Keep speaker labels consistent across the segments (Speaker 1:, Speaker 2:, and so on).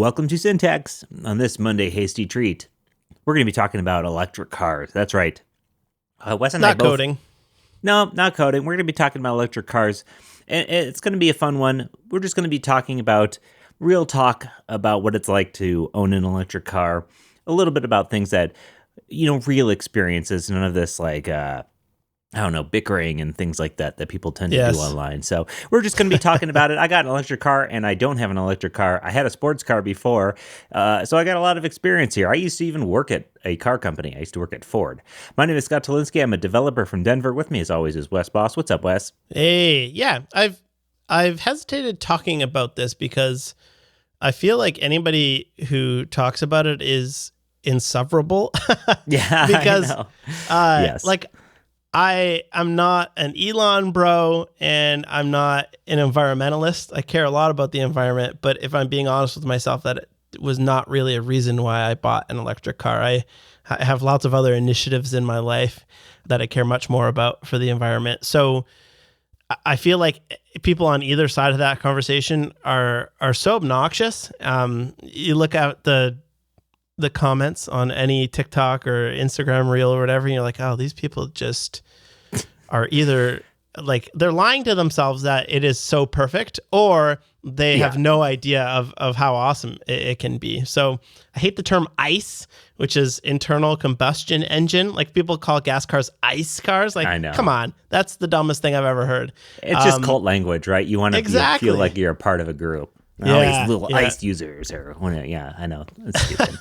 Speaker 1: Welcome to Syntax. On this Monday Hasty Treat, we're going to be talking about electric cars. That's right. Wes and I
Speaker 2: Not
Speaker 1: both...
Speaker 2: coding.
Speaker 1: No, not coding. We're going to be talking about electric cars. And it's going to be a fun one. We're just going to be talking about real talk about what it's like to own an electric car. A little bit about things that, real experiences. None of this bickering and things like that people tend to do online. So we're just going to be talking about it. I got an electric car and I don't have an electric car. I had a sports car before, so I got a lot of experience here. I used to even work at a car company. I used to work at Ford. My name is Scott Tolinsky. I'm a developer from Denver. With me, as always, is Wes Boss. What's up, Wes?
Speaker 2: Hey, yeah. I've hesitated talking about this because I feel like anybody who talks about it is insufferable.
Speaker 1: Yeah,
Speaker 2: because
Speaker 1: I know. Yes.
Speaker 2: I'm not an Elon bro, and I'm not an environmentalist. I care a lot about the environment, but if I'm being honest with myself, that it was not really a reason why I bought an electric car. I have lots of other initiatives in my life that I care much more about for the environment. So I feel like people on either side of that conversation are so obnoxious. You look at the comments on any TikTok or Instagram reel or whatever, and you're like, oh, these people just are either like they're lying to themselves that it is so perfect, or they have no idea of how awesome it can be. So I hate the term ICE, which is internal combustion engine. Like people call gas cars ICE cars. Like,
Speaker 1: I know.
Speaker 2: Come on, that's the dumbest thing I've ever heard.
Speaker 1: It's just cult language, right? You want to feel like you're a part of a group. All these little ICE users or I know. It's stupid.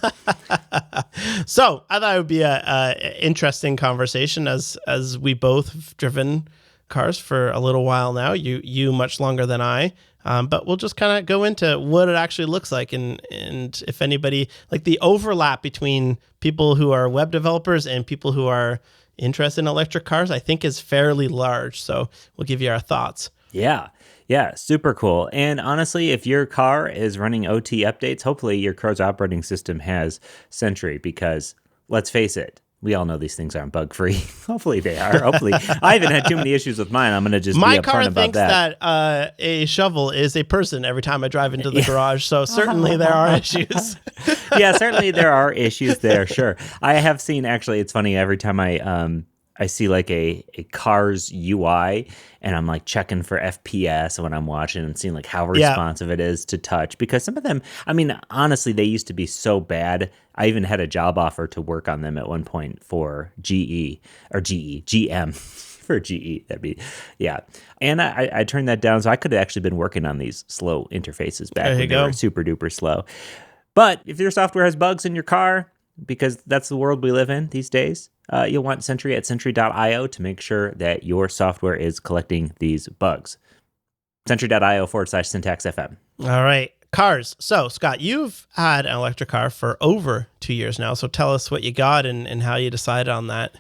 Speaker 2: So I thought it would be a interesting conversation as we both have driven cars for a little while now. You much longer than I. But we'll just kind of go into what it actually looks like and if anybody, like the overlap between people who are web developers and people who are interested in electric cars, I think is fairly large. So we'll give you our thoughts.
Speaker 1: Yeah, super cool. And honestly, if your car is running OT updates, hopefully your car's operating system has Sentry, because let's face it, we all know these things aren't bug-free. Hopefully they are. Hopefully. I haven't had too many issues with mine. I'm going to just be upfront about that.
Speaker 2: My car thinks that a shovel is a person every time I drive into the garage, so certainly there are issues.
Speaker 1: Yeah, certainly there are issues there, sure. I have seen, actually, it's funny, every time I see like a car's UI and I'm like checking for FPS when I'm watching and seeing like how responsive it is to touch, because some of them, I mean, honestly, they used to be so bad. I even had a job offer to work on them at one point for GM for GE. That'd be, yeah. And I turned that down. So I could have actually been working on these slow interfaces back when they were super duper slow. But if your software has bugs in your car, because that's the world we live in these days, you'll want Sentry at Sentry.io to make sure that your software is collecting these bugs. Sentry.io/syntaxfm.
Speaker 2: All right. Cars. So, Scott, you've had an electric car for over 2 years now. So tell us what you got and how you decided on that.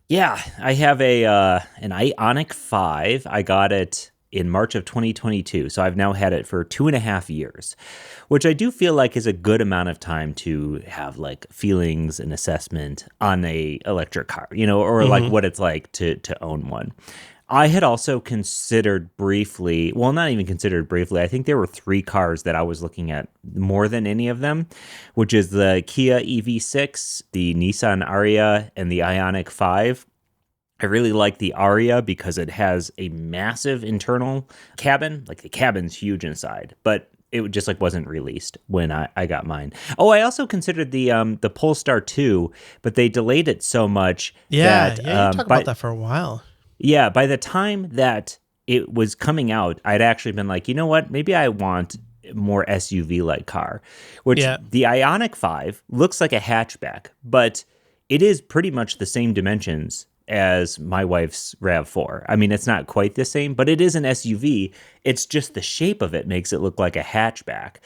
Speaker 1: Yeah, I have an Ioniq 5. I got it in March of 2022. So I've now had it for 2.5 years, which I do feel like is a good amount of time to have like feelings and assessment on a electric car, or like what it's like to own one. I had also considered briefly, well, not even considered briefly, I think there were 3 cars that I was looking at more than any of them, which is the Kia EV6, the Nissan Ariya, and the Ioniq 5. I really like the Ariya because it has a massive internal cabin. Like the cabin's huge inside, but it just like wasn't released when I got mine. Oh, I also considered the Polestar 2, but they delayed it so much.
Speaker 2: Yeah, you talked about that for a while.
Speaker 1: Yeah, by the time that it was coming out, I'd actually been like, you know what? Maybe I want more SUV-like car, which the Ioniq 5 looks like a hatchback, but it is pretty much the same dimensions as my wife's RAV4. I mean, it's not quite the same, but it is an SUV. It's just the shape of it makes it look like a hatchback.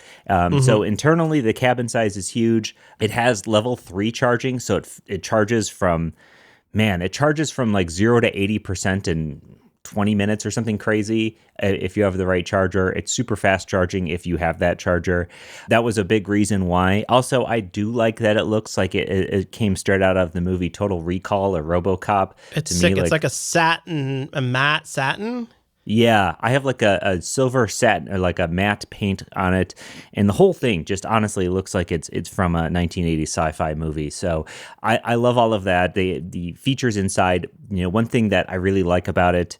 Speaker 1: So internally, the cabin size is huge. It has level 3 charging, so it charges from like 0 to 80% in 20 minutes or something crazy if you have the right charger. It's super fast charging if you have that charger. That was a big reason why. Also, I do like that it looks like it came straight out of the movie Total Recall or RoboCop.
Speaker 2: It's sick. It's like a matte satin.
Speaker 1: Yeah, I have like a silver satin or like a matte paint on it, and the whole thing just honestly looks like it's from a 1980s sci-fi movie. So I love all of that. The features inside, one thing that I really like about it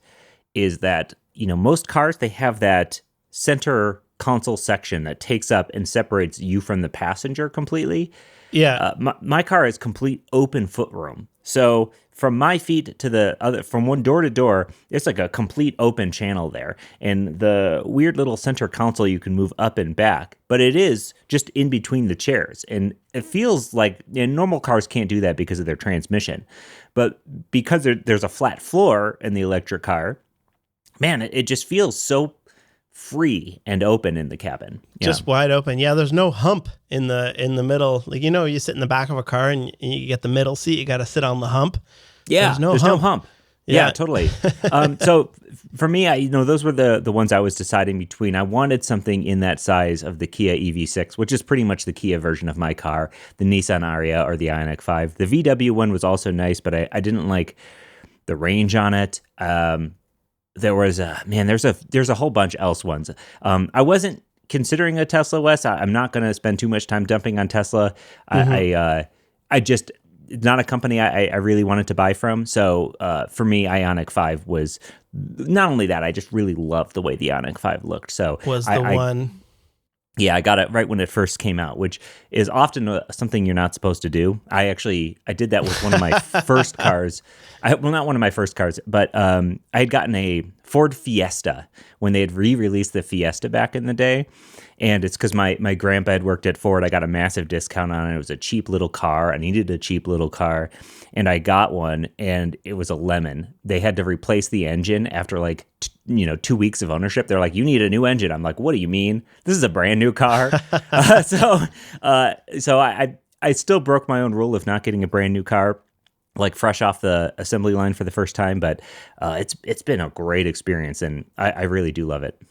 Speaker 1: is that most cars they have that center console section that takes up and separates you from the passenger completely.
Speaker 2: Yeah.
Speaker 1: My car is complete open footroom. So from my feet to the other, from one door to door, it's like a complete open channel there. And the weird little center console you can move up and back, but it is just in between the chairs. And it feels like normal cars can't do that because of their transmission. But because there's a flat floor in the electric car, man, it just feels so free and open in the cabin. Yeah.
Speaker 2: Just wide open. Yeah, there's no hump in the middle. Like, you sit in the back of a car and you get the middle seat, you got to sit on the hump.
Speaker 1: Yeah, there's no hump. Yeah, totally. So for me, those were the ones I was deciding between. I wanted something in that size of the Kia EV6, which is pretty much the Kia version of my car, the Nissan Ariya or the Ioniq 5. The VW one was also nice, but I didn't like the range on it. There was there's a whole bunch else ones. I wasn't considering a Tesla West. I'm not going to spend too much time dumping on Tesla. I just not a company I really wanted to buy from. So for me, Ioniq 5 was not only that. I just really loved the way the Ioniq 5 looked. So
Speaker 2: was the one.
Speaker 1: Yeah, I got it right when it first came out, which is often something you're not supposed to do. I did that with one of my first cars. Not one of my first cars, but I had gotten a Ford Fiesta when they had re-released the Fiesta back in the day. And it's because my grandpa had worked at Ford. I got a massive discount on it. It was a cheap little car. I needed a cheap little car. And I got one, and it was a lemon. They had to replace the engine after 2 weeks of ownership. They're like, you need a new engine. I'm like, what do you mean? This is a brand new car. So I still broke my own rule of not getting a brand new car, like fresh off the assembly line for the first time. But it's been a great experience, and I really do love it.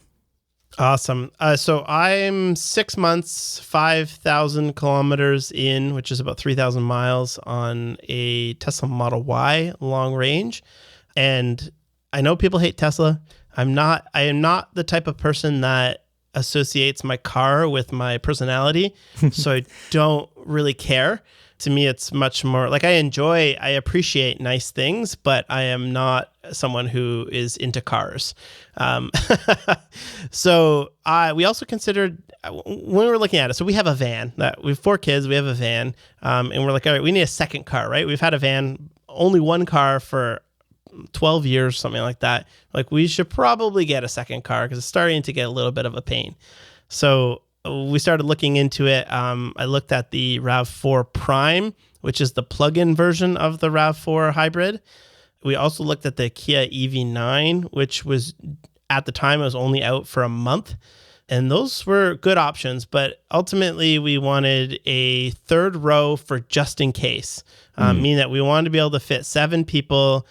Speaker 2: Awesome. So I'm 6 months, 5,000 kilometers in, which is about 3,000 miles on a Tesla Model Y long range. And I know people hate Tesla. I am not the type of person that associates my car with my personality. So I don't really care. To me, it's much more like I appreciate nice things, but I am not someone who is into cars. So we also considered when we were looking at it. So we have a van. We have 4 kids. We have a van, and we're like, all right, we need a second car, right? We've had a van, only one car for 12 years, something like that. Like, we should probably get a second car because it's starting to get a little bit of a pain. So we started looking into it. I looked at the RAV4 Prime, which is the plug-in version of the RAV4 hybrid. We also looked at the Kia EV9, which was, at the time, it was only out for a month. And those were good options, but ultimately we wanted a third row for just in case, meaning that we wanted to be able to fit 7 people.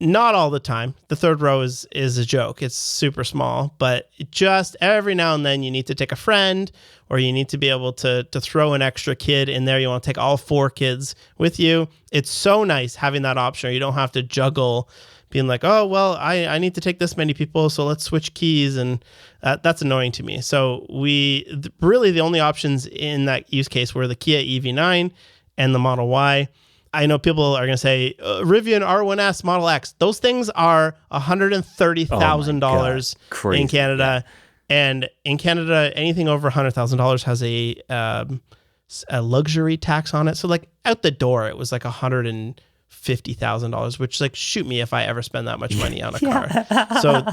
Speaker 2: Not all the time. The third row is a joke. It's super small, but just every now and then you need to take a friend, or you need to be able to throw an extra kid in there. You want to take all 4 kids with you. It's so nice having that option. You don't have to juggle being like, oh, well, I need to take this many people, so let's switch keys. And that's annoying to me. So really the only options in that use case were the Kia EV9 and the Model Y. I know people are going to say, Rivian R1S Model X. Those things are $130,000 in Canada. Yeah. And in Canada, anything over $100,000 has a luxury tax on it. So like out the door, it was like $150,000, which like, shoot me if I ever spend that much money on a car. So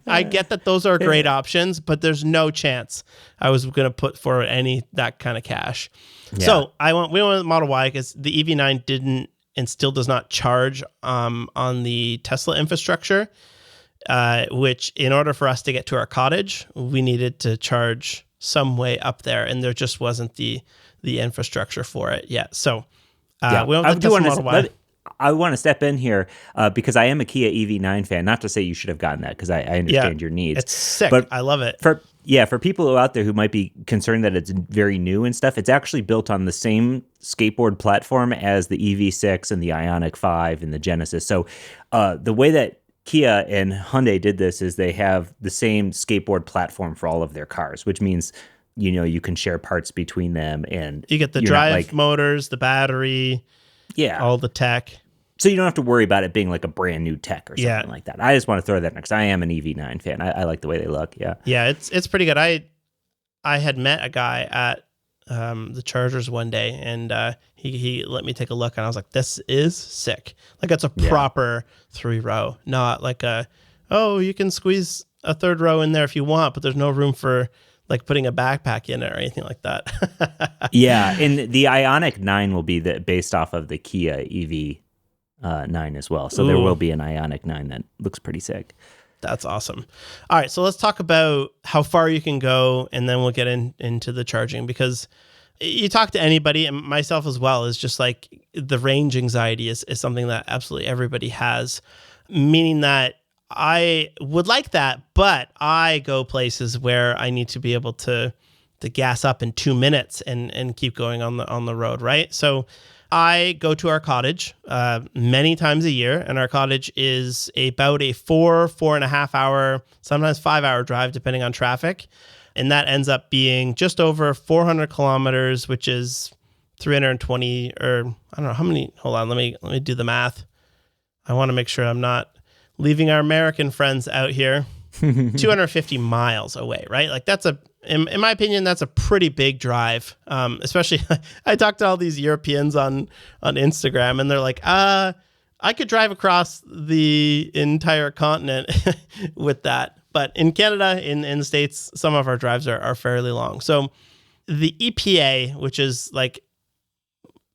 Speaker 2: I get that those are great options, but there's no chance I was going to put forward that kind of cash. Yeah. So we went with Model Y because the EV9 didn't and still does not charge on the Tesla infrastructure, which in order for us to get to our cottage, we needed to charge some way up there, and there just wasn't the infrastructure for it yet. So we went with the Tesla Model Y.
Speaker 1: I want to step in here because I am a Kia EV9 fan. Not to say you should have gotten that because I understand your needs.
Speaker 2: It's sick.
Speaker 1: But
Speaker 2: I love it.
Speaker 1: For people out there who might be concerned that it's very new and stuff, it's actually built on the same skateboard platform as the EV6 and the Ioniq 5 and the Genesis. So the way that Kia and Hyundai did this is they have the same skateboard platform for all of their cars, which means, you can share parts between them and
Speaker 2: You get the
Speaker 1: you're not
Speaker 2: drive motors, the battery,
Speaker 1: yeah.
Speaker 2: all the tech.
Speaker 1: So you don't have to worry about it being like a brand new tech or something
Speaker 2: Yeah.
Speaker 1: like that. I just want to throw that in because I am an EV9 fan. I like the way they look. Yeah.
Speaker 2: Yeah, it's pretty good. I had met a guy at the Chargers one day, and he let me take a look, and I was like, "This is sick! Like it's a proper 3-row, not like you can squeeze a third row in there if you want, but there's no room for like putting a backpack in it or anything like that."
Speaker 1: Yeah, and the Ioniq 9 will be based off of the Kia EV9 as well. So there will be an Ioniq 9 that looks pretty sick.
Speaker 2: That's awesome. All right, so let's talk about how far you can go, and then we'll get into the charging, because you talk to anybody, and myself as well, is just like the range anxiety is something that absolutely everybody has, meaning that I would like that, but I go places where I need to be able to gas up in 2 minutes and keep going on the road, right? So I go to our cottage many times a year, and our cottage is about a 4.5 hour, sometimes 5 hour drive, depending on traffic. And that ends up being just over 400 kilometers, which is 320, or I don't know how many. Hold on, let me do the math. I want to make sure I'm not leaving our American friends out here. 250 miles away, right? Like that's in my opinion, that's a pretty big drive. Especially I talked to all these Europeans on Instagram, and they're like, I could drive across the entire continent with that. But in Canada, in the States, some of our drives are fairly long. So the EPA, which is like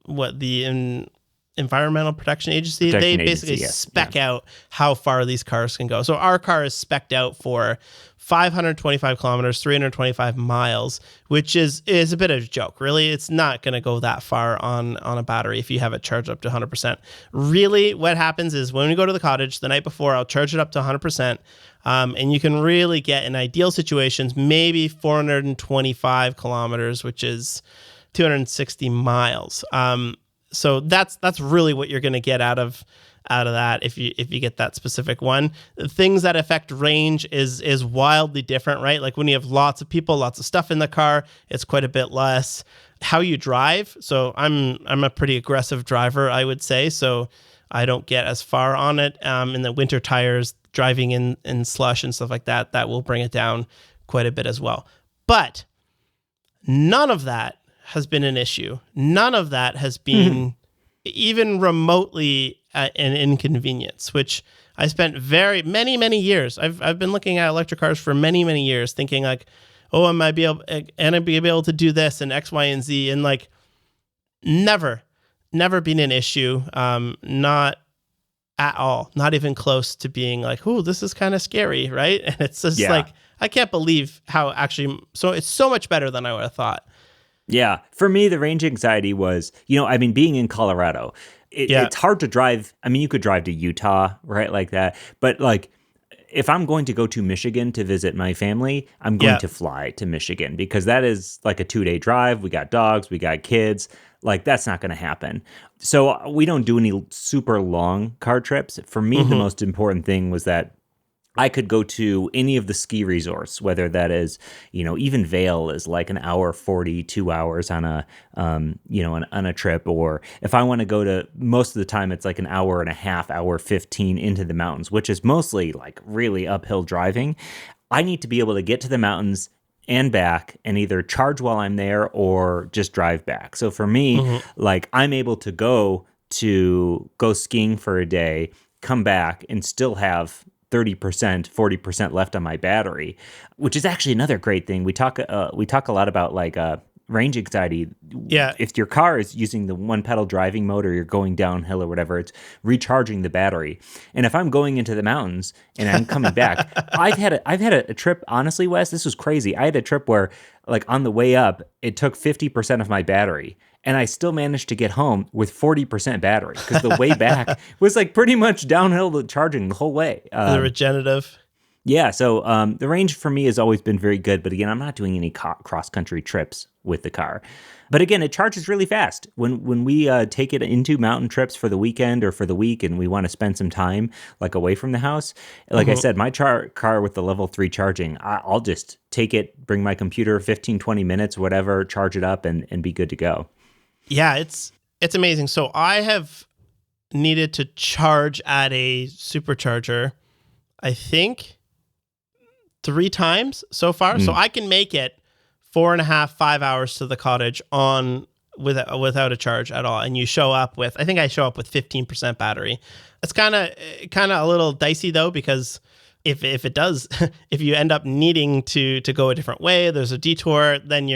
Speaker 2: what the Environmental Protection Agency, they basically spec out how far these cars can go. So our car is spec'd out for 525 kilometers, 325 miles, which is a bit of a joke. Really, it's not going to go that far on a battery if you have it charged up to 100%. Really, what happens is when we go to the cottage the night before, I'll charge it up to 100%, and you can really get, in ideal situations, maybe 425 kilometers, which is 260 miles. So that's really what you're going to get out of that if you get that specific one. The things that affect range is wildly different, right? Like when you have lots of people, lots of stuff in the car, it's quite a bit less. How you drive, so I'm a pretty aggressive driver, I would say, so I don't get as far on it. In the winter tires, driving in slush and stuff like that will bring it down quite a bit as well. But none of that has been an issue. None of that has been even remotely an inconvenience, which I spent many years. I've been looking at electric cars for many years, thinking like, oh, I'd be able to do this and X, Y, and Z, and like never been an issue. Not at all. Not even close to being like, oh, this is kind of scary, right? And it's just like, I can't believe how actually. So it's so much better than I would have thought.
Speaker 1: Yeah. For me, the range anxiety was, being in Colorado, it's hard to drive. I mean, you could drive to Utah, right? Like that. But like, if I'm going to go to Michigan to visit my family, I'm going to fly to Michigan because that is like a 2-day drive. We got dogs, we got kids. Like that's not going to happen. So we don't do any super long car trips. For me, the most important thing was that I could go to any of the ski resorts, whether that is, even Vail is like an hour 40, 2 hours on a, on a trip. Or if I want to go to, most of the time it's like an hour and a half, hour 15 into the mountains, which is mostly like really uphill driving. I need to be able to get to the mountains and back and either charge while I'm there or just drive back. So for me, like I'm able to go skiing for a day, come back and still have 30%, 40% left on my battery, which is actually another great thing. We talk a lot about like range anxiety.
Speaker 2: Yeah.
Speaker 1: If your car is using the one pedal driving mode or you're going downhill or whatever, it's recharging the battery. And if I'm going into the mountains and I'm coming back, I've had a trip, honestly, Wes, this was crazy. I had a trip where like on the way up, it took 50% of my battery. And I still managed to get home with 40% battery because the way back was like pretty much downhill charging the whole way.
Speaker 2: The regenerative.
Speaker 1: Yeah, so the range for me has always been very good, but again, I'm not doing any cross-country trips with the car. But again, it charges really fast. When we take it into mountain trips for the weekend or for the week, and we want to spend some time like away from the house, like I
Speaker 2: Hmm.
Speaker 1: said, my car with the level 3 charging, I'll just take it, bring my computer, 15, 20 minutes, whatever, charge it up, and be good to go.
Speaker 2: Yeah, it's amazing. So I have needed to charge at a supercharger, I think 3 times so far. So
Speaker 1: Mm,
Speaker 2: I can make it 4.5, 5 hours to the cottage on without a charge at all. And you show up with, I think I show up with 15% battery. It's kind of a little dicey though, because if it does, if you end up needing to go a different way, there's a detour, then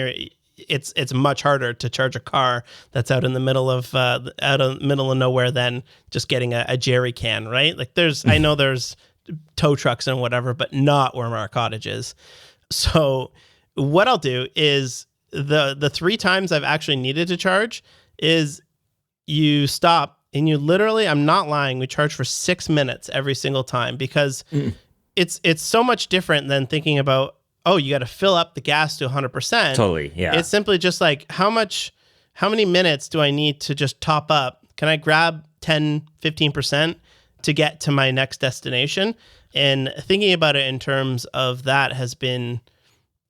Speaker 2: it's much harder to charge a car that's out in the middle of nowhere than just getting a jerry can, right? Like I know there's tow trucks and whatever, but not where our cottage is. So what I'll do is the 3 times I've actually needed to charge is you stop and you literally, I'm not lying, we charge for 6 minutes every single time, because
Speaker 1: mm,
Speaker 2: it's so much different than thinking about, oh, you got to fill up the gas to 100%.
Speaker 1: totally, yeah.
Speaker 2: It's simply just like, how many minutes do I need to just top up? Can I grab 10, 15% to get to my next destination? And thinking about it in terms of that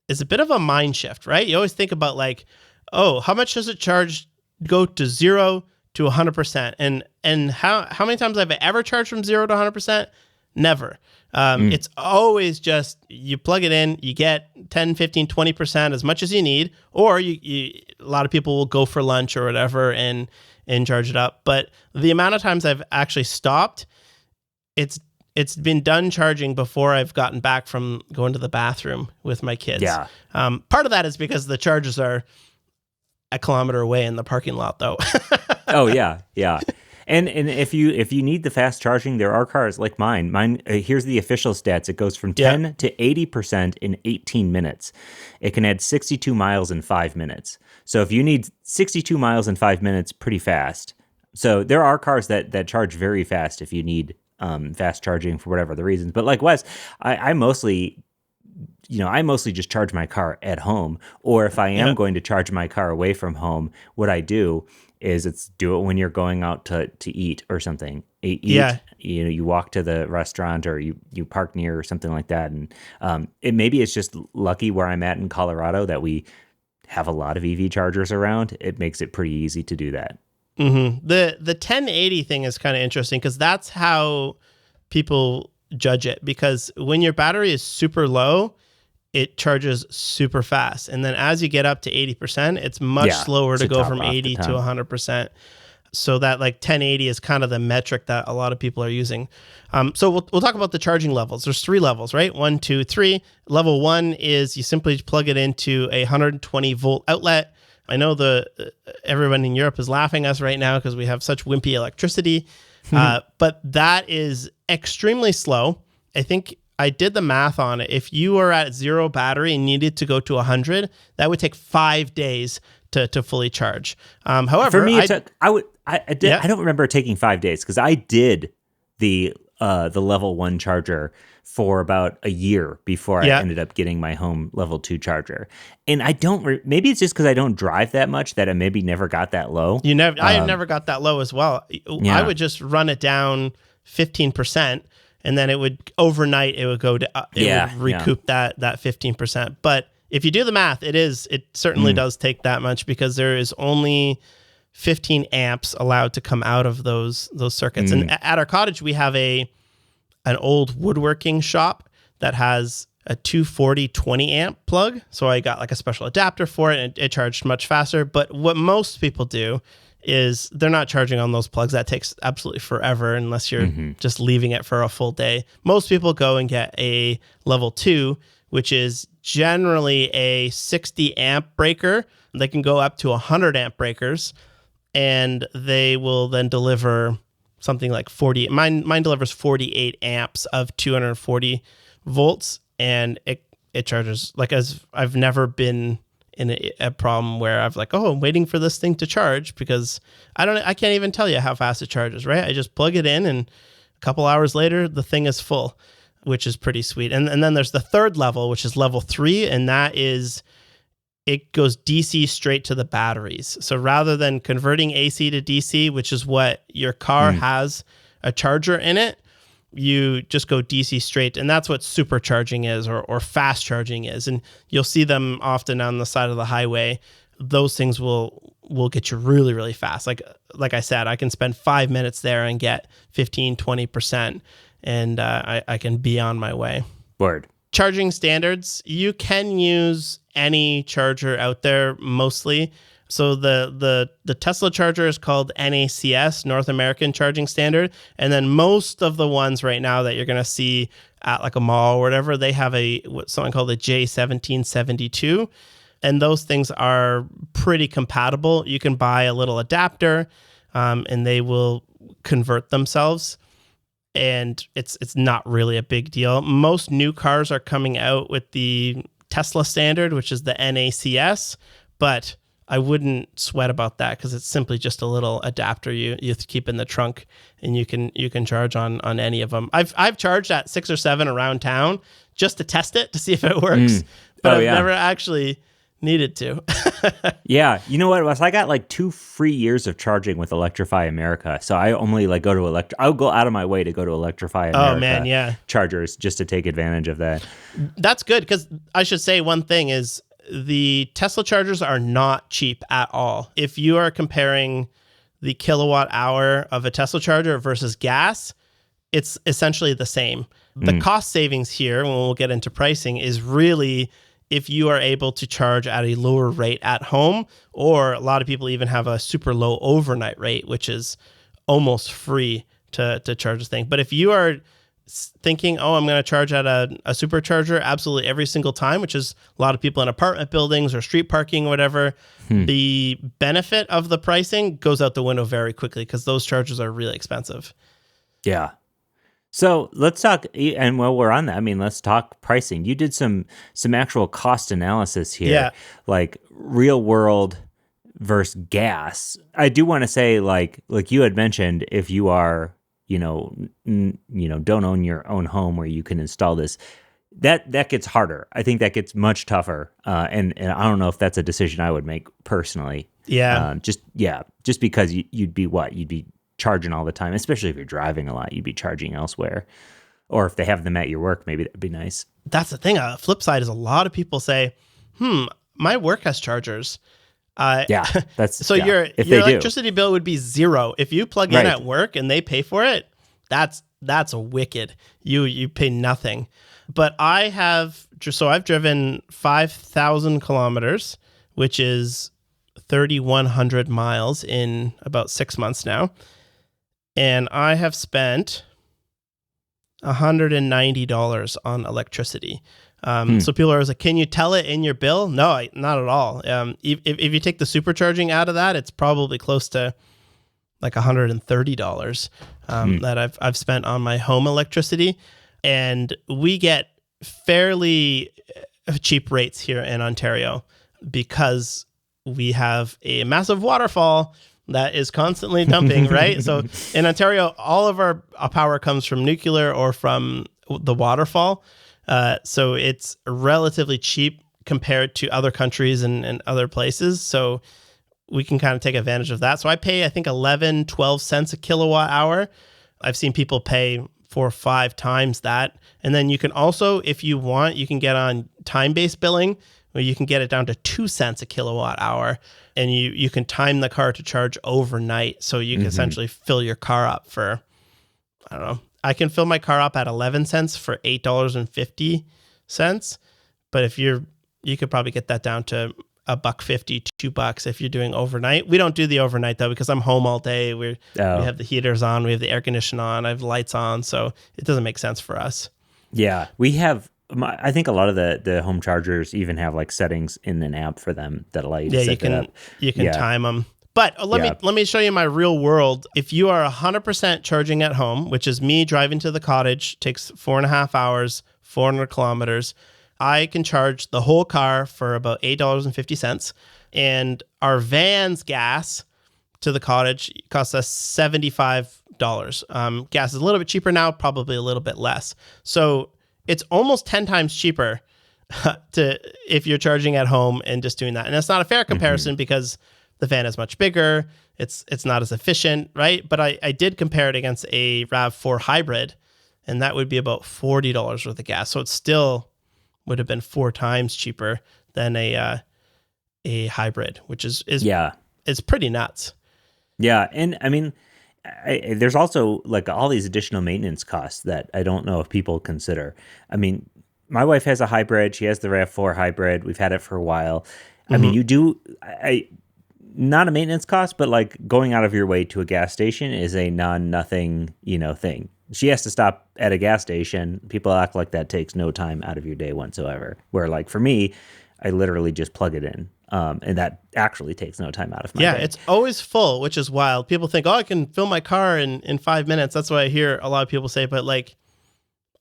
Speaker 2: is a bit of a mind shift, right? You always think about like, oh, how much does it charge go to 0 to 100%? And how many times have I ever charged from 0 to 100%? Never. It's always just you plug it in, you get 10, 15, 20%, as much as you need, or a lot of people will go for lunch or whatever and charge it up. But the amount of times I've actually stopped, it's been done charging before I've gotten back from going to the bathroom with my kids.
Speaker 1: Yeah.
Speaker 2: Part of that is because the charges are a kilometer away in the parking lot, though.
Speaker 1: Oh yeah, yeah. And if you need the fast charging, there are cars like mine. Here's the official stats. It goes from 10 to 80% in 18 minutes. It can add 62 miles in 5 minutes. So if you need 62 miles in 5 minutes, pretty fast. So there are cars that charge very fast if you need fast charging for whatever the reasons. But like Wes, I mostly just charge my car at home, or if I am going to charge my car away from home, what I do is do it when you're going out to eat or something.
Speaker 2: Yeah.
Speaker 1: You walk to the restaurant or you park near or something like that. And maybe it's just lucky where I'm at in Colorado that we have a lot of EV chargers around. It makes it pretty easy to do that.
Speaker 2: Mm-hmm. The 1080 thing is kind of interesting because that's how people judge it. Because when your battery is super low, it charges super fast. And then as you get up to 80%, it's much slower to go from 80 to 100%. So that like 1080 is kind of the metric that a lot of people are using. So we'll talk about the charging levels. There's 3 levels, right? 1, 2, 3. Level 1 is you simply plug it into a 120 volt outlet. I know everyone in Europe is laughing at us right now because we have such wimpy electricity, but that is extremely slow. I think I did the math on it. If you are at 0 battery and needed to go to 100, that would take 5 days to fully charge. However,
Speaker 1: for me, I don't remember it taking 5 days because I did the level 1 charger for about a year before I ended up getting my home level 2 charger. And I don't, maybe it's just because I don't drive that much that I maybe never got that low.
Speaker 2: I never got that low as well. I would just run it down 15%. And then overnight it would go to, would recoup that 15%. But if you do the math, it certainly does take that much because there is only 15 amps allowed to come out of those circuits. And at our cottage, we have an old woodworking shop that has a 240 20 amp plug. So I got like a special adapter for it and it charged much faster. But what most people do is they're not charging on those plugs. That takes absolutely forever unless you're just leaving it for a full day. Most people go and get a level 2, which is generally a 60 amp breaker. They can go up to 100 amp breakers and they will then deliver something like 40. Mine delivers 48 amps of 240 volts, and it charges like as I've never been in a problem where I've like, oh, I'm waiting for this thing to charge because I can't even tell you how fast it charges, right? I just plug it in and a couple hours later, the thing is full. which is pretty sweet. And then there's the third level, which is level 3, and that is it goes DC straight to the batteries. So rather than converting AC to DC, which is what your car has a charger in it, you just go DC straight. And that's what supercharging is, or fast charging is. And you'll see them often on the side of the highway. Those things will get you really, really fast. Like I said, I can spend 5 minutes there and get 15, 20%, and I can be on my way.
Speaker 1: Word.
Speaker 2: Charging standards, you can use any charger out there mostly. So the Tesla charger is called NACS, North American Charging Standard. And then most of the ones right now that you're going to see at like a mall or whatever, they have something called a J1772. And those things are pretty compatible. You can buy a little adapter and they will convert themselves. And it's not really a big deal. Most new cars are coming out with the Tesla standard, which is the NACS, but I wouldn't sweat about that because it's simply just a little adapter you keep in the trunk, and you can charge on any of them. I've charged at 6 or 7 around town just to test it to see if it works, but I've never actually needed to.
Speaker 1: Yeah. You know what, Wes? I got like 2 free years of charging with Electrify America. So I only like go to I'll go out of my way to go to Electrify America.
Speaker 2: Oh man, yeah.
Speaker 1: Chargers just to take advantage of that.
Speaker 2: That's good, because I should say one thing is the Tesla chargers are not cheap at all. If you are comparing the kilowatt hour of a Tesla charger versus gas, it's essentially the same. The cost savings here, when we'll get into pricing, is really if you are able to charge at a lower rate at home, or a lot of people even have a super low overnight rate, which is almost free to charge this thing. But if you are thinking, I'm going to charge at a supercharger absolutely every single time, which is a lot of people in apartment buildings or street parking or whatever, the benefit of the pricing goes out the window very quickly because those chargers are really expensive.
Speaker 1: Yeah. So let's talk, and while we're on that, I mean, let's talk pricing. You did some actual cost analysis here, like real world versus gas. I do want to say, like you had mentioned, if you are, don't own your own home where you can install this, that gets harder. I think that gets much tougher, and I don't know if that's a decision I would make personally.
Speaker 2: Yeah,
Speaker 1: just because you'd be charging all the time, especially if you're driving a lot, you'd be charging elsewhere. Or if they have them at your work, maybe that'd be nice.
Speaker 2: That's the thing. Flip side is a lot of people say, my work has chargers.
Speaker 1: That's
Speaker 2: your electricity bill would be 0 if you plug in at work and they pay for it. That's wicked. You pay nothing. But I've driven 5,000 kilometers, which is 3,100 miles in about 6 months now. And I have spent $190 on electricity. So people are like, can you tell it in your bill? No, not at all. If you take the supercharging out of that, it's probably close to like $130 that I've spent on my home electricity. And we get fairly cheap rates here in Ontario because we have a massive waterfall that is constantly dumping, right? So in Ontario, all of our power comes from nuclear or from the waterfall. So it's relatively cheap compared to other countries and other places. So we can kind of take advantage of that. So I pay, I think, 11, 12 cents a kilowatt hour. I've seen people pay 4 or 5 times that. And then you can also, if you want, you can get on time-based billing, where you can get it down to 2 cents a kilowatt hour. And you can time the car to charge overnight. So you can essentially fill your car up for, I don't know, I can fill my car up at 11 cents for $8.50. But if you could probably get that down to $1.50, $2 if you're doing overnight. We don't do the overnight though, because I'm home all day. We have the heaters on, we have the air conditioner on, I have lights on. So it doesn't make sense for us.
Speaker 1: Yeah. We have, I think a lot of the home chargers even have like settings in an app for them that allow you to set that up.
Speaker 2: You can time them. But let me show you my real world. If you are 100% charging at home, which is me driving to the cottage, takes 4.5 hours, 400 kilometers, I can charge the whole car for about $8.50. And our van's gas to the cottage costs us 75 $5. Gas is a little bit cheaper now, probably a little bit less. So it's almost 10 times cheaper if you're charging at home and just doing that. And that's not a fair comparison because the van is much bigger. It's not as efficient, right? But I did compare it against a RAV4 hybrid, and that would be about $40 worth of gas. So it still would have been 4 times cheaper than a hybrid, which is it's pretty nuts.
Speaker 1: Yeah, and I mean, there's also like all these additional maintenance costs that I don't know if people consider. I mean, my wife has a hybrid. She has the RAV4 hybrid. We've had it for a while. I mean, you do, not a maintenance cost, but like going out of your way to a gas station is a nothing, thing. She has to stop at a gas station. People act like that takes no time out of your day whatsoever. Where like for me, I literally just plug it in. And that actually takes no time out of my day.
Speaker 2: Yeah, it's always full, which is wild. People think, I can fill my car in 5 minutes. That's what I hear a lot of people say. But like,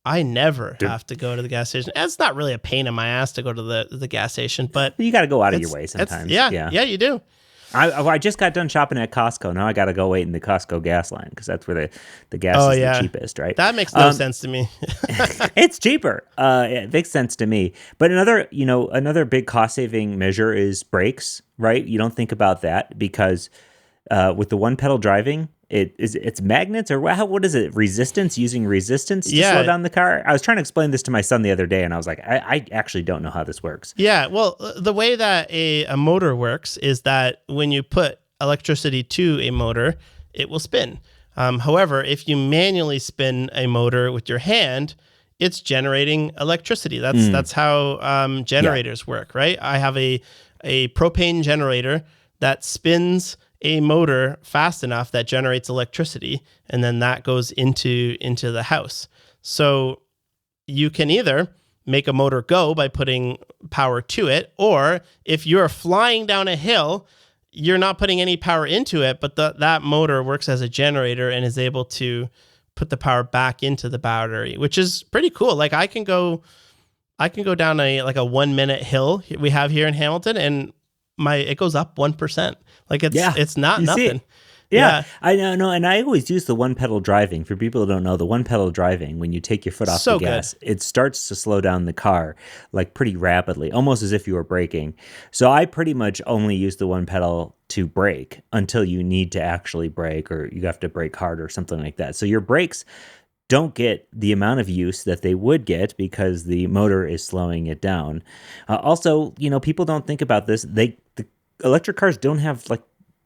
Speaker 2: I never have to go to the gas station. It's not really a pain in my ass to go to the gas station, but
Speaker 1: you got to go out of your way sometimes.
Speaker 2: Yeah, you do.
Speaker 1: I just got done shopping at Costco. Now I got to go wait in the Costco gas line because that's where the gas is the cheapest, right?
Speaker 2: That makes no sense to me.
Speaker 1: It's cheaper. It makes sense to me. But another big cost saving measure is brakes, right? You don't think about that because with the one pedal driving, it's magnets or what is it? Using resistance to slow down the car. I was trying to explain this to my son the other day, and I was like, I actually don't know how this works.
Speaker 2: Yeah, well, the way that a motor works is that when you put electricity to a motor, it will spin. However, if you manually spin a motor with your hand, it's generating electricity. That's how generators work, right? I have a propane generator that spins a motor fast enough that generates electricity, and then that goes into the house. So you can either make a motor go by putting power to it, or if you're flying down a hill, you're not putting any power into it, but that motor works as a generator and is able to put the power back into the battery, which is pretty cool. Like I can go down a 1 minute hill we have here in Hamilton, and it goes up 1%. Like it's not nothing.
Speaker 1: Yeah, I know. And I always use the one pedal driving. For people who don't know, the one pedal driving, when you take your foot off the gas, it starts to slow down the car like pretty rapidly, almost as if you were braking. So I pretty much only use the one pedal to brake until you need to actually brake or you have to brake hard or something like that. So your brakes don't get the amount of use that they would get because the motor is slowing it down. Also, people don't think about this. The electric cars don't have like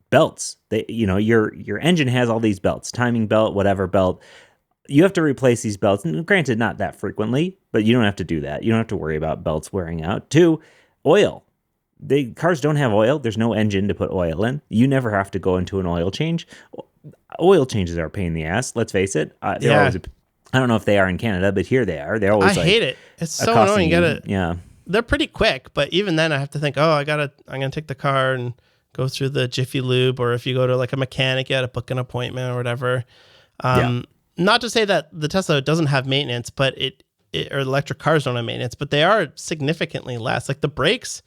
Speaker 1: belts. Your engine has all these belts, timing belt, whatever belt. You have to replace these belts. And granted, not that frequently, but you don't have to do that. You don't have to worry about belts wearing out. 2, oil. The cars don't have oil. There's no engine to put oil in. You never have to go into an oil change. Oil changes are a pain in the ass. Let's face it. They're always I don't know if they are in Canada, but here they are. They're always.
Speaker 2: I hate it. It's so annoying. They're pretty quick, but even then, I have to think. I'm gonna take the car and go through the Jiffy Lube, or if you go to like a mechanic, you got to book an appointment or whatever. Not to say that the Tesla doesn't have maintenance, but or electric cars don't have maintenance, but they are significantly less. Like the brakes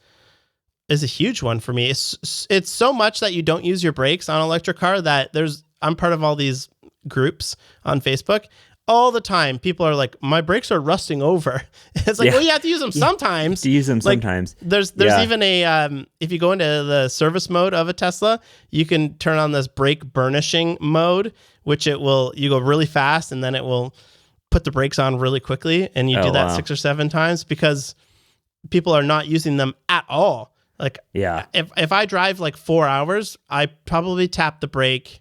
Speaker 2: is a huge one for me. It's so much that you don't use your brakes on an electric car that I'm part of all these groups on Facebook. All the time, people are like, my brakes are rusting over. It's like, well, you have to use them sometimes.
Speaker 1: To use them sometimes.
Speaker 2: There's even if you go into the service mode of a Tesla, you can turn on this brake burnishing mode, which you go really fast and then it will put the brakes on really quickly. And you do that 6 or 7 times because people are not using them at all. Like, if I drive like 4 hours, I probably tap the brake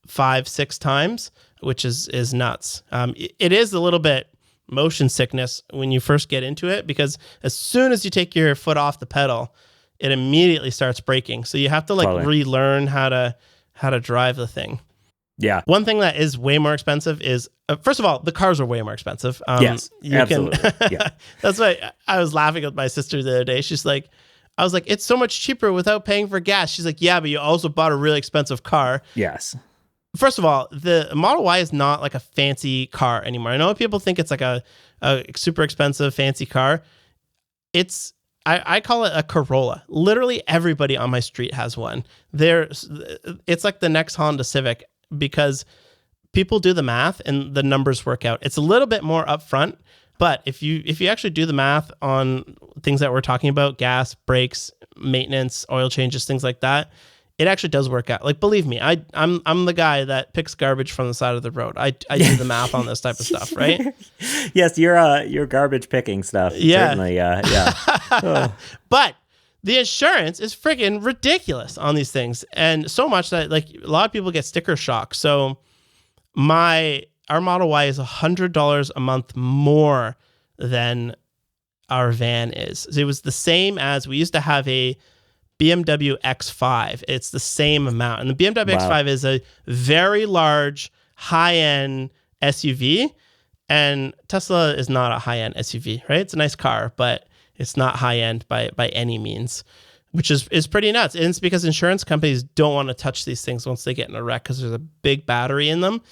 Speaker 2: 5-6 times, which is nuts. It is a little bit motion sickness when you first get into it, because as soon as you take your foot off the pedal, it immediately starts braking. So you have to relearn how to drive the thing.
Speaker 1: Yeah.
Speaker 2: One thing that is way more expensive is, first of all, the cars are way more expensive.
Speaker 1: Yes, absolutely.
Speaker 2: That's why I was laughing with my sister the other day. I was like, it's so much cheaper without paying for gas. She's like, yeah, but you also bought a really expensive car.
Speaker 1: Yes.
Speaker 2: First of all, the Model Y is not like a fancy car anymore. I know people think it's like a super expensive fancy car. I call it a Corolla. Literally everybody on my street has one. It's like the next Honda Civic, because people do the math and the numbers work out. It's a little bit more upfront, but if you actually do the math on things that we're talking about, gas, brakes, maintenance, oil changes, things like that, it actually does work out. Like, believe me, I'm the guy that picks garbage from the side of the road. I do the math on this type of stuff, right?
Speaker 1: Yes, your garbage picking stuff.
Speaker 2: Yeah.
Speaker 1: Certainly, yeah. Oh.
Speaker 2: But the insurance is freaking ridiculous on these things, and so much that like a lot of people get sticker shock. So our Model Y is $100 a month more than our van is. So it was the same as we used to have a BMW X5. It's the same amount. And the BMW X5 is a very large, high-end SUV. And Tesla is not a high-end SUV, right? It's a nice car, but it's not high-end by any means, which is pretty nuts. And it's because insurance companies don't want to touch these things once they get in a wreck because there's a big battery in them.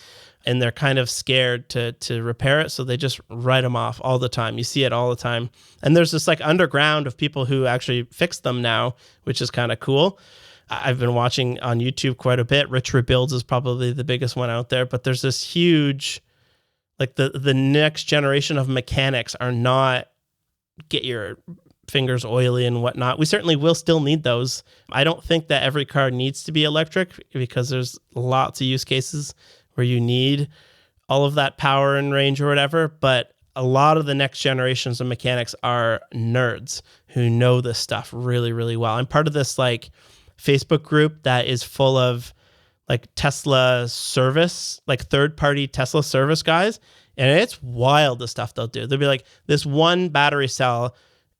Speaker 2: And they're kind of scared to repair it, so they just write them off all the time. You see it all the time. And there's this like underground of people who actually fix them now, which is kind of cool. I've been watching on YouTube quite a bit. Rich Rebuilds is probably the biggest one out there, but there's this huge, like the next generation of mechanics are not get your fingers oily and whatnot. We certainly will still need those. I don't think that every car needs to be electric because there's lots of use cases where you need all of that power and range or whatever. But a lot of the next generations of mechanics are nerds who know this stuff really, really well. I'm part of this like Facebook group that is full of like Tesla service, like third-party Tesla service guys. And it's wild the stuff they'll do. They'll be like, this one battery cell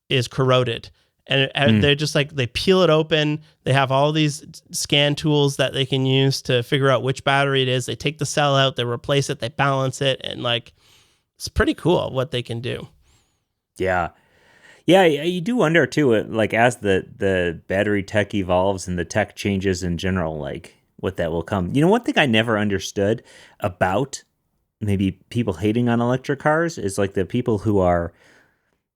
Speaker 2: is corroded. And they're just like, they peel it open. They have all these scan tools that they can use to figure out which battery it is. They take the cell out, they replace it, they balance it. And like, it's pretty cool what they can do.
Speaker 1: Yeah. Yeah, you do wonder too, like as the battery tech evolves and the tech changes in general, like what that will come. You know, one thing I never understood about maybe people hating on electric cars is like the people who are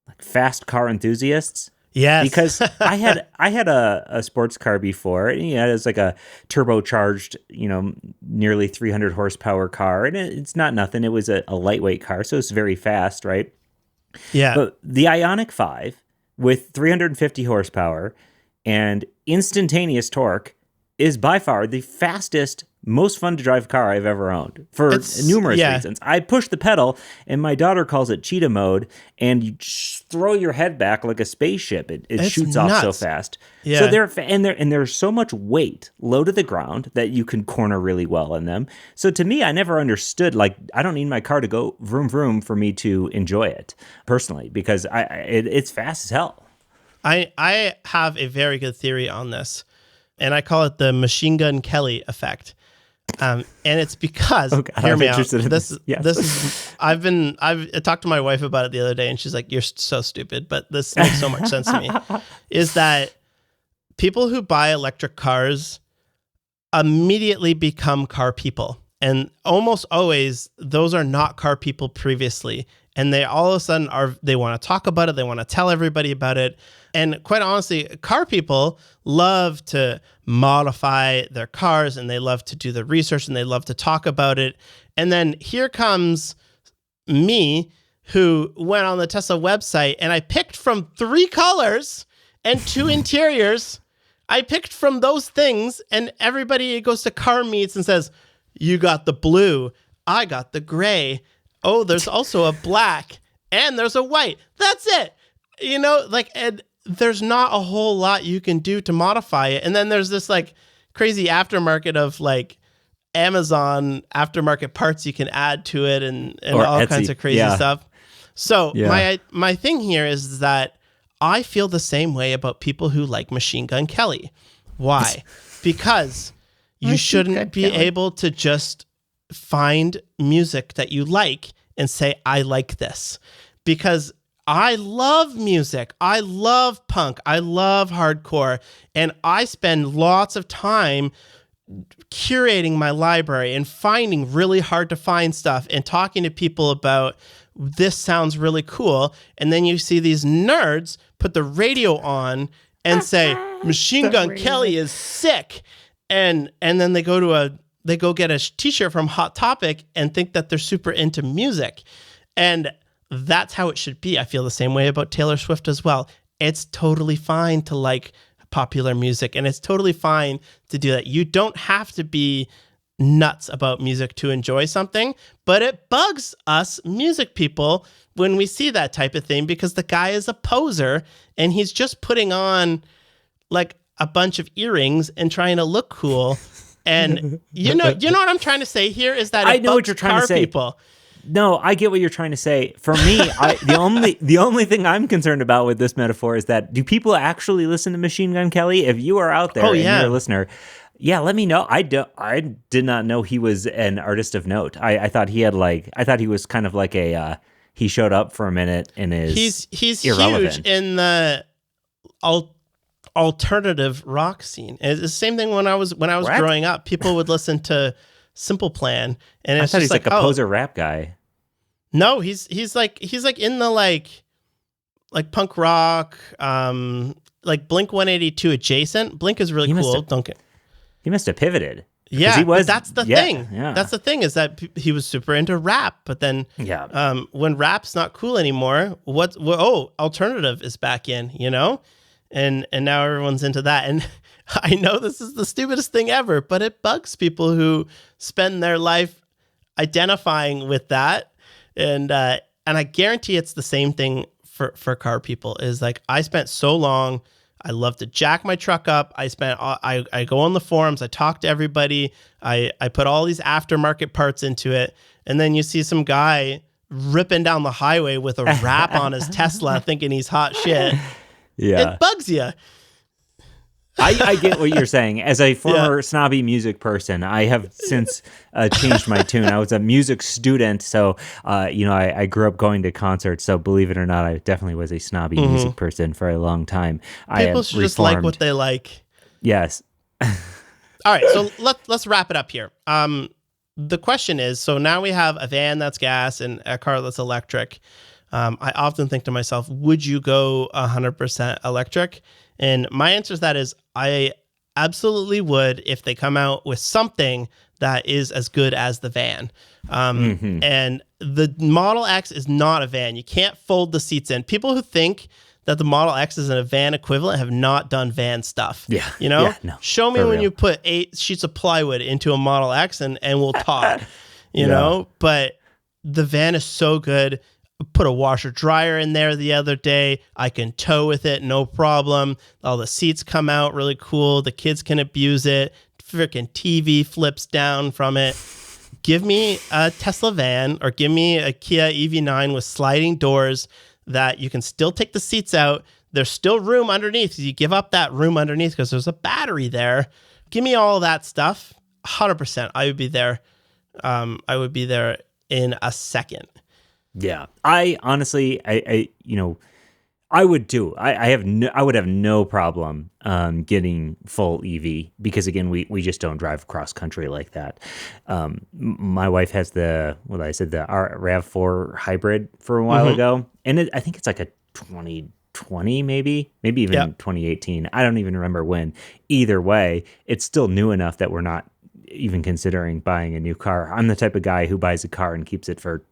Speaker 1: like fast car enthusiasts.
Speaker 2: Yes.
Speaker 1: Because I had a sports car before, and it was like a turbocharged, nearly 300 horsepower car, and it's not nothing. It was a lightweight car, so it's very fast, right?
Speaker 2: Yeah.
Speaker 1: But the Ioniq 5 with 350 horsepower and instantaneous torque is by far the fastest, most fun to drive car I've ever owned for numerous reasons. I push the pedal, and my daughter calls it cheetah mode, and you throw your head back like a spaceship. It shoots
Speaker 2: nuts.
Speaker 1: off so fast.
Speaker 2: Yeah.
Speaker 1: So there's so much weight low to the ground that you can corner really well in them. So to me, I never understood, like, I don't need my car to go vroom vroom for me to enjoy it personally, because it's fast as hell.
Speaker 2: I have a very good theory on this, and I call it the Machine Gun Kelly effect. And it's because hear me out. This is I've talked to my wife about it the other day, and she's like, "You're so stupid," but this makes so much sense to me. Is that people who buy electric cars immediately become car people, and almost always those are not car people previously, and they all of a sudden they want to talk about it, they want to tell everybody about it. And quite honestly, car people love to modify their cars, and they love to do the research, and they love to talk about it. And then here comes me, who went on the Tesla website, and I picked from 3 colors and 2 interiors. I picked from those things, and everybody goes to car meets and says, "You got the blue, I got the gray. Oh, there's also a black, and there's a white." That's it. And there's not a whole lot you can do to modify it. And then there's this like crazy aftermarket of like Amazon aftermarket parts you can add to it and all
Speaker 1: Etsy.
Speaker 2: kinds of crazy stuff. So my thing here is that I feel the same way about people who like Machine Gun Kelly. Why? Because you shouldn't be able to just find music that you like and say, "I like this." Because I love music. I love punk. I love hardcore. And I spend lots of time curating my library and finding really hard to find stuff and talking to people about, this sounds really cool. And then you see these nerds put the radio on and say, "Machine Gun Kelly is sick." And then they go to they go get a t-shirt from Hot Topic and think that they're super into music. And that's how it should be. I feel the same way about Taylor Swift as well. It's totally fine to like popular music, and it's totally fine to do that. You don't have to be nuts about music to enjoy something, but it bugs us music people when we see that type of thing, because the guy is a poser and he's just putting on like a bunch of earrings and trying to look cool. And you know what I'm trying to say here is that
Speaker 1: I know what you're trying to say.
Speaker 2: People.
Speaker 1: No, I get what you're trying to say. For me, the only thing I'm concerned about with this metaphor is that, do people actually listen to Machine Gun Kelly? If you are out there and you're a listener, let me know. I did not know he was an artist of note. I thought he was kind of like he showed up for a minute and is
Speaker 2: he's
Speaker 1: irrelevant.
Speaker 2: Huge in the alternative rock scene. It's the same thing when I was growing up. People would listen to Simple Plan, and it's
Speaker 1: I thought
Speaker 2: just
Speaker 1: he's like a poser rap guy.
Speaker 2: No, he's like in the like punk rock, like Blink 182 adjacent. Blink is really cool.
Speaker 1: He must have pivoted.
Speaker 2: Yeah, but that's the thing. Yeah. That's the thing, is that he was super into rap, but then when rap's not cool anymore, alternative is back in, and now everyone's into that. And I know this is the stupidest thing ever, but it bugs people who spend their life identifying with that. And I guarantee it's the same thing for car people. Is like, I spent so long. I love to jack my truck up. I go on the forums. I talk to everybody. I put all these aftermarket parts into it. And then you see some guy ripping down the highway with a wrap on his Tesla thinking he's hot shit.
Speaker 1: Yeah.
Speaker 2: It bugs you.
Speaker 1: I get what you're saying. As a former snobby music person, I have since changed my tune. I was a music student, so I grew up going to concerts. So believe it or not, I definitely was a snobby music person for a long time.
Speaker 2: People should just like what they like.
Speaker 1: Yes.
Speaker 2: All right, so let's wrap it up here. The question is, so now we have a van that's gas and a car that's electric. I often think to myself, would you go 100% electric? And my answer to that is, I absolutely would, if they come out with something that is as good as the van. And the Model X is not a van. You can't fold the seats in. People who think that the Model X is a van equivalent have not done van stuff. Show me when you put 8 sheets of plywood into a Model X and we'll talk. You know, but the van is so good. Put a washer dryer in there the other day. I can tow with it, no problem. All the seats come out really cool. The kids can abuse it. Freaking TV flips down from it. Give me a Tesla van, or give me a Kia EV9 with sliding doors that you can still take the seats out. There's still room underneath. You give up that room underneath because there's a battery there. Give me all of that stuff. 100%. I would be there. I would be there in a second.
Speaker 1: Yeah, I honestly, I would too. I would have no problem getting full EV, because again, we just don't drive cross country like that. My wife has the RAV4 hybrid for a while ago, and I think it's like a 2020, maybe even 2018. I don't even remember when. Either way, it's still new enough that we're not even considering buying a new car. I'm the type of guy who buys a car and keeps it for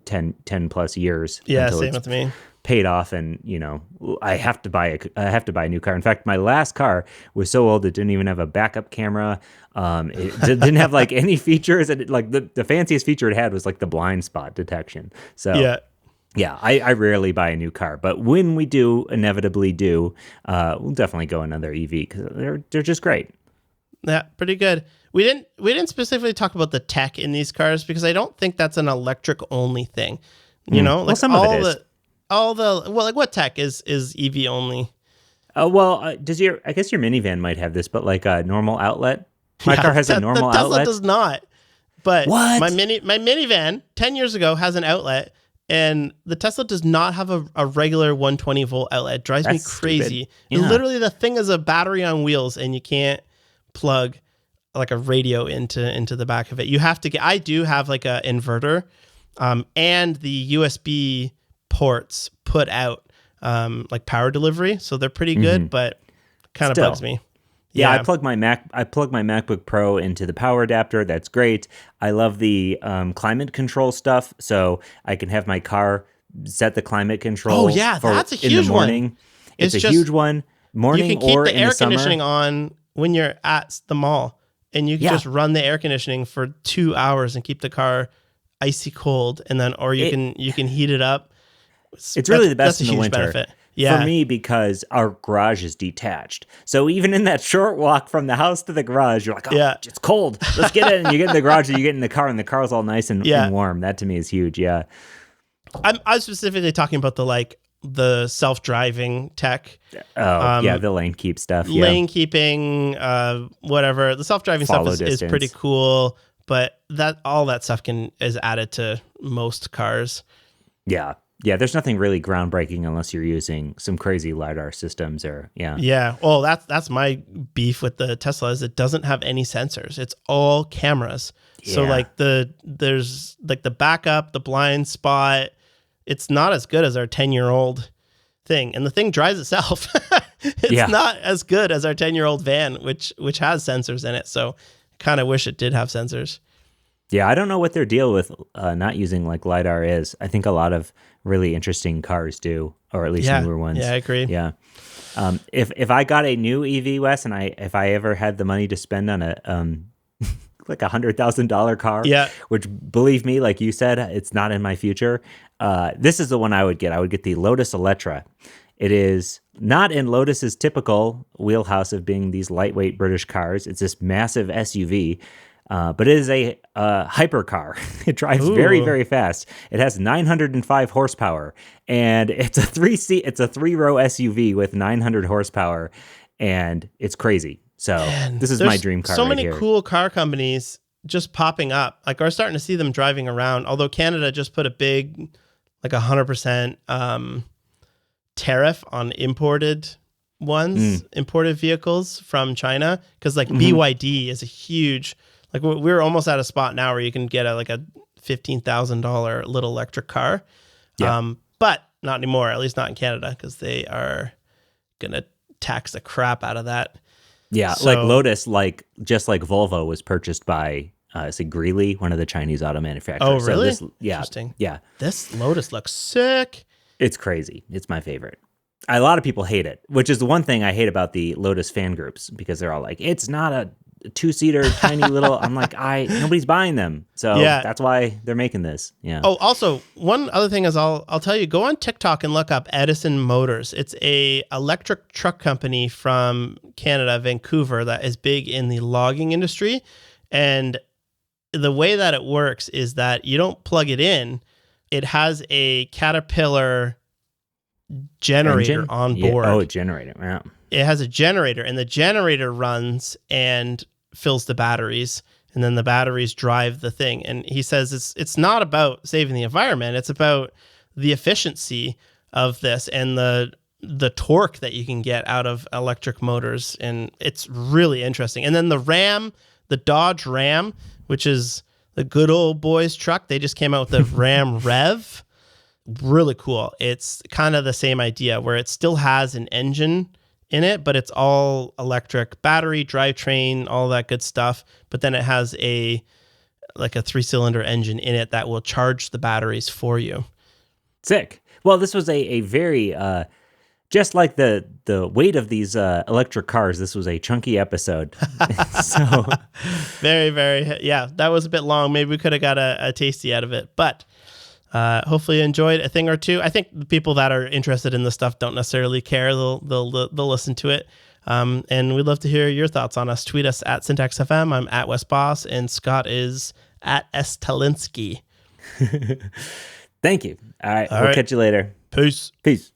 Speaker 1: 10 plus years.
Speaker 2: Yeah, same with me.
Speaker 1: Paid off, and I have to buy a new car. In fact, my last car was so old it didn't even have a backup camera. It didn't have like any features, and the fanciest feature it had was like the blind spot detection. So I rarely buy a new car, but when we do inevitably we'll definitely go another EV, because they're just great.
Speaker 2: Yeah, pretty good. We didn't specifically talk about the tech in these cars, because I don't think that's an electric only thing. Like
Speaker 1: some of it is.
Speaker 2: What tech is EV only?
Speaker 1: I guess your minivan might have this, but like a normal outlet. My car has a normal outlet.
Speaker 2: The Tesla does not. But
Speaker 1: what?
Speaker 2: my minivan 10 years ago has an outlet, and the Tesla does not have a regular 120 volt outlet. It drives me crazy.
Speaker 1: Yeah.
Speaker 2: Literally, the thing is a battery on wheels, and you can't plug like a radio into the back of it. You have to I do have like a inverter, and the USB ports put out like power delivery, so they're pretty good, but kind of bugs me.
Speaker 1: Yeah, I plug my MacBook Pro into the power adapter. That's great. I love the climate control stuff, so I can have my car set the climate control.
Speaker 2: Oh yeah,
Speaker 1: for
Speaker 2: that's a
Speaker 1: in the
Speaker 2: huge
Speaker 1: morning.
Speaker 2: one.
Speaker 1: It's a
Speaker 2: just,
Speaker 1: huge one.
Speaker 2: you
Speaker 1: Morning
Speaker 2: can keep
Speaker 1: or
Speaker 2: the
Speaker 1: in
Speaker 2: air
Speaker 1: the summer.
Speaker 2: conditioning on when you're at the mall, and you can just run the air conditioning for 2 hours and keep the car icy cold, and then you can heat it up.
Speaker 1: It's really the best in
Speaker 2: that's a
Speaker 1: the
Speaker 2: huge
Speaker 1: winter.
Speaker 2: benefit. Yeah.
Speaker 1: For me, because our garage is detached. So even in that short walk from the house to the garage, you're like, it's cold. Let's get in. And you get in the garage and you get in the car and the car's all nice and warm. That to me is huge. Yeah.
Speaker 2: I'm specifically talking about the self-driving tech.
Speaker 1: The lane keep stuff. Yeah.
Speaker 2: Lane keeping, whatever. The self-driving stuff is pretty cool, but all that stuff is added to most cars.
Speaker 1: Yeah. Yeah, there's nothing really groundbreaking unless you're using some crazy LiDAR systems
Speaker 2: Yeah. Well, that's my beef with the Tesla is it doesn't have any sensors. It's all cameras. Yeah. So like there's like the backup, the blind spot. It's not as good as our 10-year-old thing. And the thing drives itself. It's not as good as our 10-year-old van, which has sensors in it. So I kind of wish it did have sensors.
Speaker 1: Yeah, I don't know what their deal with not using like LiDAR is. I think a lot of really interesting cars do, or at least newer ones.
Speaker 2: Yeah, I agree.
Speaker 1: Yeah. If I got a new EV, Wes, and if I ever had the money to spend on a like $100,000 car, which believe me, like you said, it's not in my future. This is the one I would get. I would get the Lotus Electra. It is not in Lotus's typical wheelhouse of being these lightweight British cars. It's this massive SUV. But it is a hypercar. It drives very, very fast. It has 905 horsepower, and it's a 3-row SUV with 900 horsepower, and it's crazy. So this is my dream car.
Speaker 2: So many
Speaker 1: here.
Speaker 2: Cool car companies just popping up. Like we're starting to see them driving around. Although Canada just put a big, like 100% tariff on imported vehicles from China, because like BYD is a huge. Like we're almost at a spot now where you can get a $15,000 little electric car, but not anymore. At least not in Canada, because they are gonna tax the crap out of that.
Speaker 1: Yeah, so, like Lotus, just like Volvo was purchased by Greely, one of the Chinese auto manufacturers.
Speaker 2: Oh, really?
Speaker 1: So
Speaker 2: Interesting.
Speaker 1: Yeah.
Speaker 2: This Lotus looks sick.
Speaker 1: It's crazy. It's my favorite. A lot of people hate it, which is the one thing I hate about the Lotus fan groups, because they're all like, it's not a 2-seater tiny little. I'm like, nobody's buying them, so that's why they're making this. Yeah.
Speaker 2: Oh, also one other thing is I'll tell you, go on TikTok and look up Edison Motors. It's a electric truck company from Canada, Vancouver, that is big in the logging industry. And the way that it works is that you don't plug it in. It has a Caterpillar generator on board.
Speaker 1: Oh, a generator. Yeah.
Speaker 2: It has a generator, and the generator runs and fills the batteries, and then the batteries drive the thing. And he says it's not about saving the environment. It's about the efficiency of this and the torque that you can get out of electric motors. And it's really interesting. And then the Dodge Ram, which is the good old boys truck, they just came out with the Ram Rev. Really cool. It's kind of the same idea where it still has an engine in it, but it's all electric, battery, drivetrain, all that good stuff. But then it has a 3-cylinder engine in it that will charge the batteries for you.
Speaker 1: Sick. Well, this was a very just like the weight of these electric cars. This was a chunky episode. So
Speaker 2: very, very, yeah. That was a bit long. Maybe we could have got a tasty out of it, but. Hopefully you enjoyed a thing or two. I think the people that are interested in this stuff don't necessarily care. They'll listen to it. And we'd love to hear your thoughts on us. Tweet us at SyntaxFM. I'm at Wes Boss, and Scott is at S. Talinsky.
Speaker 1: Thank you. All right. We'll catch you later.
Speaker 2: Peace.
Speaker 1: Peace.